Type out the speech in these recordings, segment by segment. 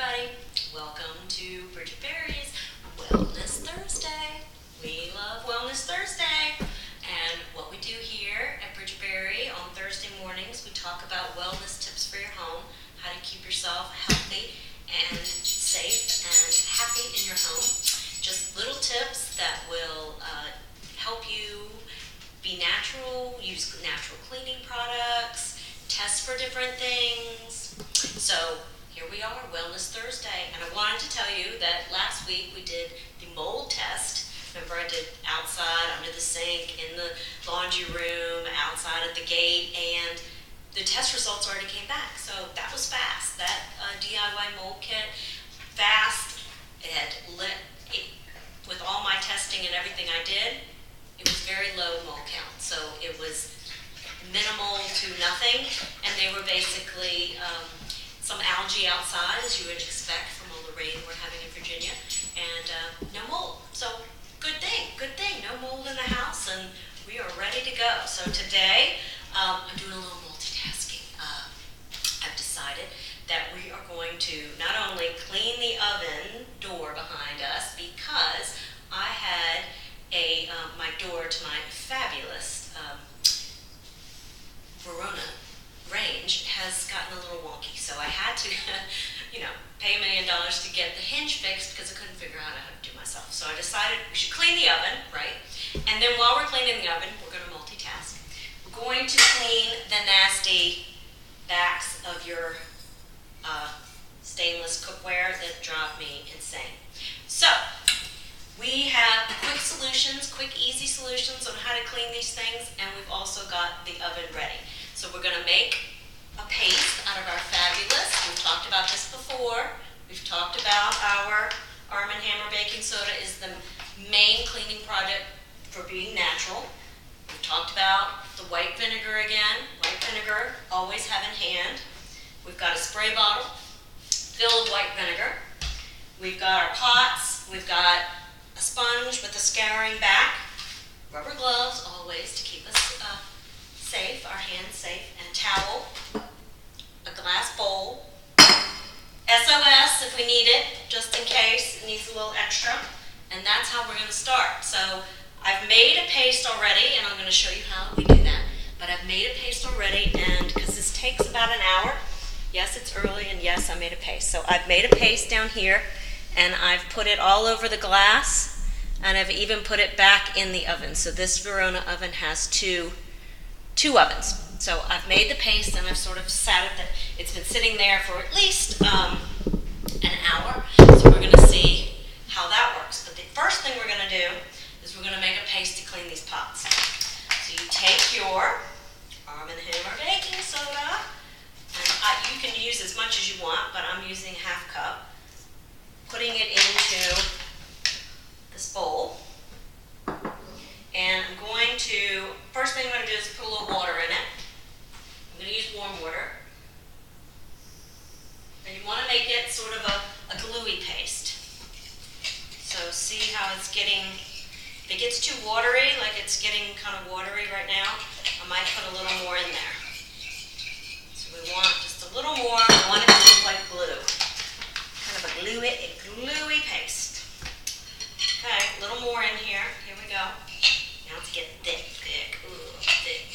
everybody. Welcome to Bridget Beari's Wellness Thursday. We love Wellness Thursday. And what we do here at Bridget Beari on Thursday mornings, we talk about wellness tips for your home, how to keep yourself healthy and safe and happy in your home. Just little tips that will help you be natural, use natural cleaning products, test for different things. So here we are, Wellness Thursday, and I wanted to tell you that last week we did the mold test. Remember, I did outside, under the sink, in the laundry room, outside at the gate, and the test results already came back. So that was fast. That DIY mold kit, fast. It had with all my testing and everything I did, it was very low mold count. So it was minimal to nothing, and they were basically some algae outside, as you would expect from all the rain we're having in Virginia, and no mold. So good thing, no mold in the house, and we are ready to go. So today, I'm doing a little multitasking. I've decided that we are going to not only clean the oven door behind us, because I had my door to my fabulous Verona range has gotten a little wonky, so I had to, pay $1 million to get the hinge fixed because I couldn't figure out how to do myself. So I decided we should clean the oven, right? And then while we're cleaning the oven, we're going to multitask. We're going to clean the nasty backs of your stainless cookware that drive me insane. So we have quick, easy solutions on how to clean these things, and we've also got the oven ready. So we're going to make a paste out of our fabulous, we've talked about this before, we've talked about our Arm & Hammer baking soda is the main cleaning product for being natural. We've talked about the white vinegar again. White vinegar, always have in hand. We've got a spray bottle filled with white vinegar. We've got our pots, we've got a sponge with a scouring back, rubber gloves always to keep us safe, our hands safe, and a towel, a glass bowl, SOS if we need it, just in case it needs a little extra, and that's how we're going to start. So I've made a paste already, and I'm going to show you how we do that, but I've made a paste already, and because this takes about an hour, yes, it's early, and yes, I made a paste. So I've made a paste down here, and I've put it all over the glass, and I've even put it back in the oven. So this Verona oven has two ovens. So I've made the paste, and I've sort of sat it that it's been sitting there for at least an hour. So we're going to see how that works. But the first thing we're going to do is we're going to make a paste to clean these pots. So you take your Arm & Hammer baking soda, and you can use as much as you want, but I'm using half cup. Putting it into this bowl. And I'm going to, first thing I'm going to do is put a little water in it. I'm going to use warm water. And you want to make it sort of a gluey paste. So see how it's getting, if it gets too watery, like it's getting kind of watery right now, I might put a little more in there. So we want just a little more. I want it to look like glue. Kind of a gluey paste. Okay, a little more in here. Here we go. Now it's getting thick. Ooh, thick.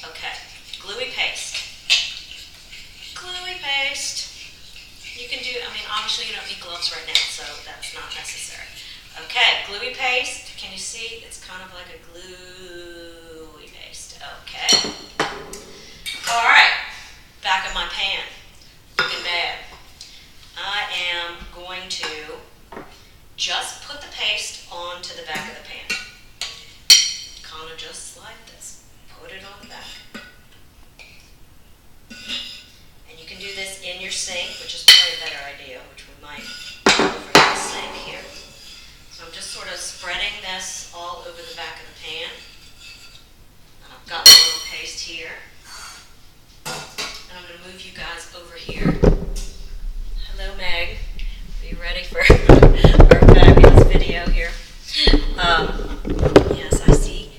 Okay, gluey paste. Gluey paste. You can do, obviously you don't need gloves right now, so that's not necessary. Okay, gluey paste. Can you see? It's kind of like a gluey paste. Okay. All right, back of my pan. Looking bad. I am going to just put the paste onto the back of the pan. Kind of just like this. Put it on the back. And you can do this in your sink, which is probably a better idea, which we might do over the sink here. So I'm just sort of spreading this all over the back of the pan. And I've got a little paste here. And I'm going to move you guys over here. Hello, Meg. Are you ready for our fabulous video here? Yes, I see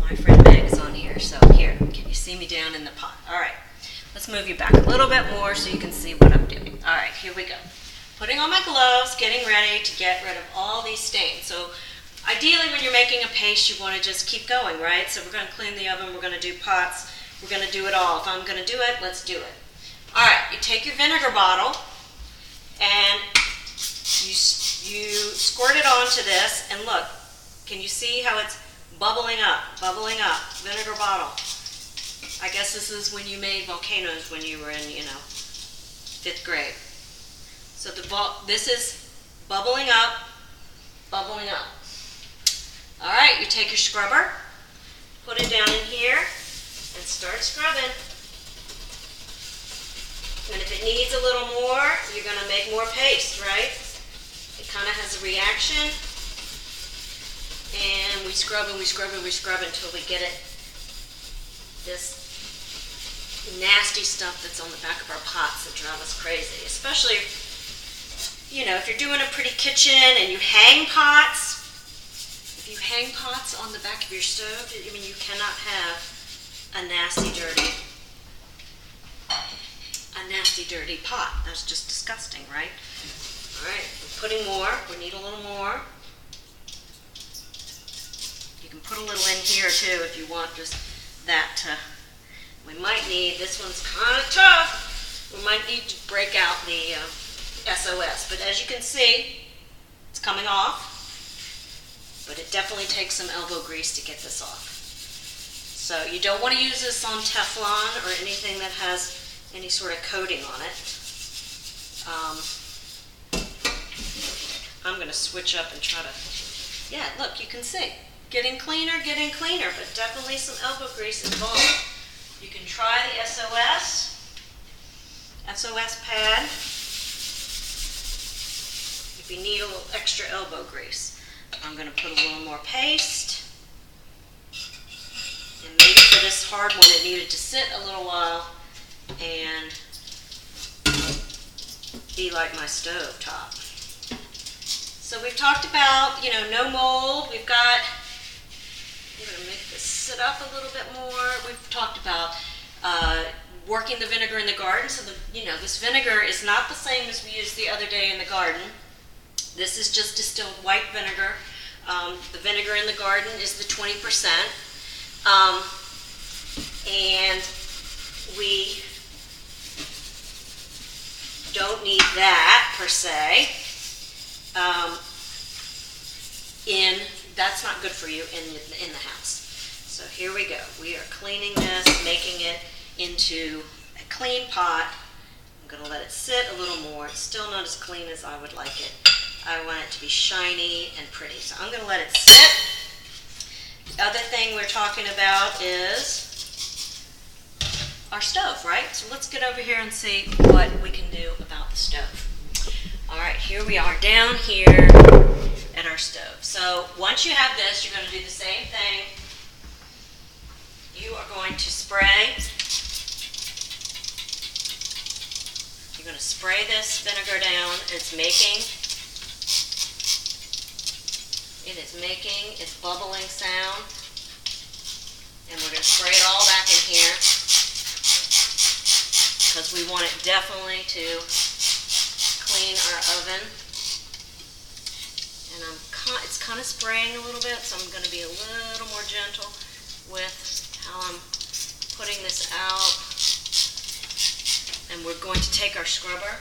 my friend Meg is on here. So here, can you see me down in the pot? All right. Let's move you back a little bit more so you can see what I'm doing. All right, here we go. Putting on my gloves, getting ready to get rid of all these stains. So ideally when you're making a paste, you want to just keep going, right? So we're going to clean the oven, we're going to do pots, we're going to do it all. If I'm going to do it, let's do it. All right, you take your vinegar bottle and you squirt it onto this, and look, can you see how it's bubbling up, vinegar bottle. I guess this is when you made volcanoes when you were in, 5th grade. So this is bubbling up. All right, you take your scrubber, put it down in here, and start scrubbing. And if it needs a little more, you're going to make more paste, right? It kind of has a reaction. And we scrub until we get it, this nasty stuff that's on the back of our pots that drive us crazy. Especially, if you're doing a pretty kitchen and you hang pots. If you hang pots on the back of your stove, you cannot have a nasty, dirty pot. That's just disgusting, right? All right, we're putting more. We need a little more. You can put a little in here too if you want just that to, we might need, this one's kind of tough. We might need to break out the SOS, but as you can see, it's coming off, but it definitely takes some elbow grease to get this off. So you don't want to use this on Teflon or anything that has any sort of coating on it. I'm going to switch up and try to, yeah, look, you can see. Getting cleaner, but definitely some elbow grease involved. You can try the SOS pad if you need a little extra elbow grease. I'm going to put a little more paste. And maybe for this hard one it needed to sit a little while and be like my stove top. So we've talked about, no mold. I'm going to make this sit up a little bit more. We've talked about working the vinegar in the garden. So this vinegar is not the same as we used the other day in the garden. This is just distilled white vinegar. The vinegar in the garden is the 20%. And we don't need that per se. That's not good for you in the house. So here we go. We are cleaning this, making it into a clean pot. I'm going to let it sit a little more. It's still not as clean as I would like it. I want it to be shiny and pretty. So I'm going to let it sit. The other thing we're talking about is our stove, right? So let's get over here and see what we can do about the stove. All right, here we are down here at our stove. So once you have this, you're going to do the same thing. You are going to spray. You're going to spray this vinegar down. It is making its bubbling sound. And we're going to spray it all back in here because we want it definitely to clean our oven. And it's kind of spraying a little bit, so I'm going to be a little more gentle with how I'm putting this out. And we're going to take our scrubber.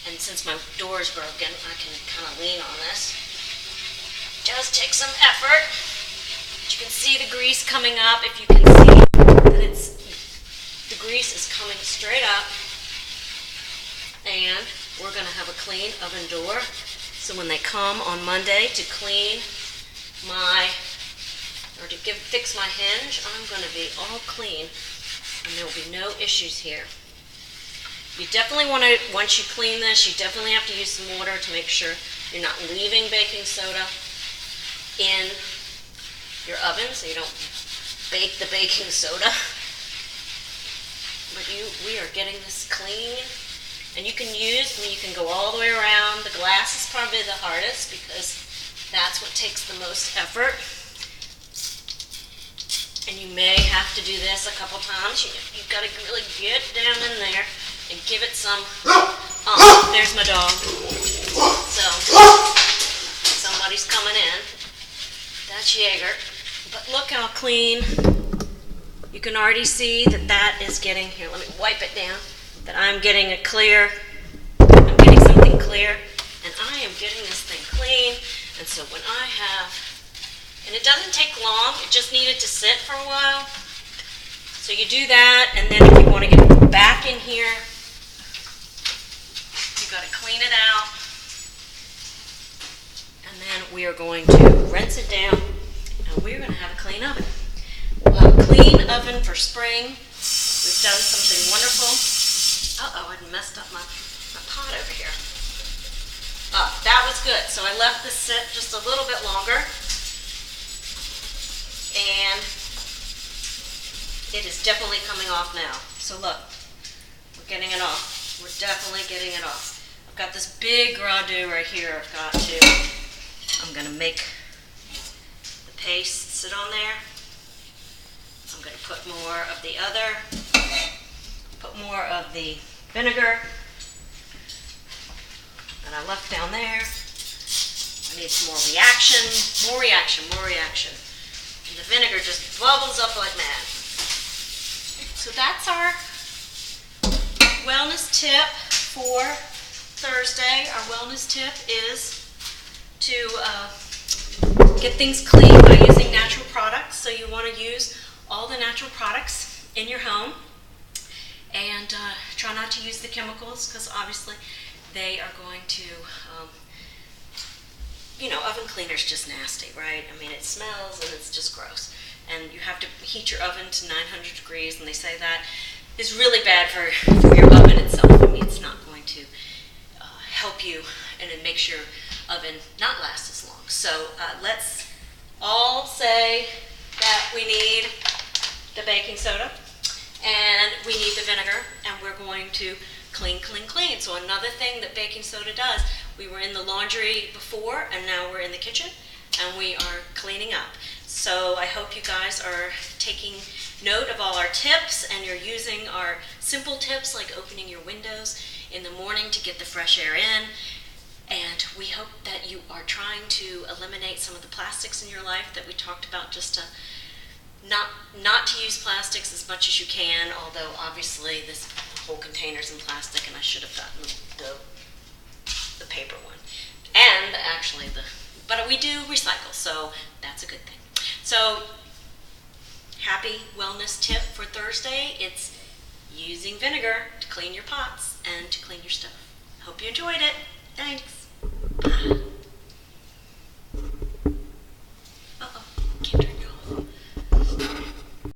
And since my door is broken, I can kind of lean on this. It does take some effort. But you can see the grease coming up. If you can see that the grease is coming straight up. And we're going to have a clean oven door. So when they come on Monday to clean fix my hinge, I'm going to be all clean and there will be no issues here. You definitely want to, once you clean this, you definitely have to use some water to make sure you're not leaving baking soda in your oven so you don't bake the baking soda. But we are getting this clean. And you can go all the way around. The glass is probably the hardest because that's what takes the most effort. And you may have to do this a couple times. You've got to really get down in there and give it some, there's my dog. So, somebody's coming in. That's Jaeger. But look how clean. You can already see that that is getting, here, let me wipe it down, that I'm getting I'm getting something clear, and I am getting this thing clean. And so when I have, and it doesn't take long, it just needed to sit for a while. So you do that, and then if you want to get back in here, you've got to clean it out. And then we are going to rinse it down, and we're going to have a clean oven. Clean oven for spring. We've done something wonderful. Uh-oh, I messed up my pot over here. That was good. So I left this sit just a little bit longer. And it is definitely coming off now. So look, we're getting it off. We're definitely getting it off. I've got this big ragu right here. I'm going to make the paste sit on there. I'm going to put more of the other, put more of the vinegar that I left down there. I need some more reaction, more reaction, more reaction. And the vinegar just bubbles up like mad. So that's our wellness tip for Thursday. Our wellness tip is to get things clean by using natural products. So you want to use all the natural products in your home, and try not to use the chemicals, because obviously they are going to, oven cleaner's just nasty, right? I mean, it smells and it's just gross. And you have to heat your oven to 900 degrees, and they say that is really bad for your oven itself. I mean, it's not going to help you, and it makes your oven not last as long. So let's all say that we need the baking soda and we need the vinegar, and we're going to clean, clean, clean. So another thing that baking soda does, we were in the laundry before and now we're in the kitchen and we are cleaning up. So I hope you guys are taking note of all our tips, and you're using our simple tips like opening your windows in the morning to get the fresh air in. And we hope that you are trying to eliminate some of the plastics in your life that we talked about, just to not to use plastics as much as you can, although obviously this whole container's in plastic and I should have gotten the paper one. And actually but we do recycle, so that's a good thing. So happy wellness tip for Thursday. It's using vinegar to clean your pots and to clean your stove. Hope you enjoyed it. Thanks.